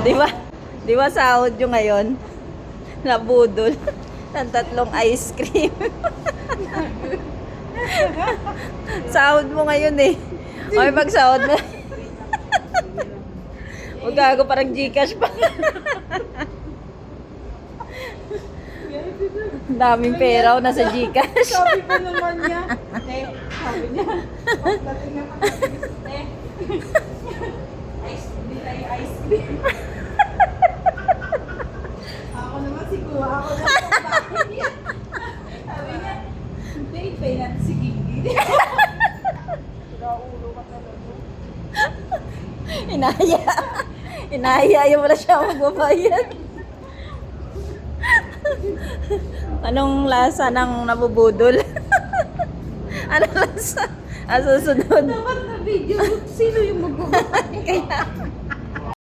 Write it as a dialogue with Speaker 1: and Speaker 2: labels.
Speaker 1: Di ba? Di ba sahod yung ngayon? Nabudol. Ng 3 ice cream. Sahod mo ngayon eh. Okay, pag sahod mo. Huwag gago, parang Gcash pa. Daming pera o nasa Gcash.
Speaker 2: Sabi ko naman niya. Sabi niya. Pagdating na pagdating. Ice cream. Ako naman siguro. Ako naman. Sabi niya. Hindi, pay natin si Gigi. Ulo ka talaga.
Speaker 1: Inaya. Inaya yung wala siya magbabayad. Anong lasa ng nabubudol? Anong lasa? Ang susunod.
Speaker 2: Dapat na video. Sino yung magbabayad?
Speaker 1: Kaya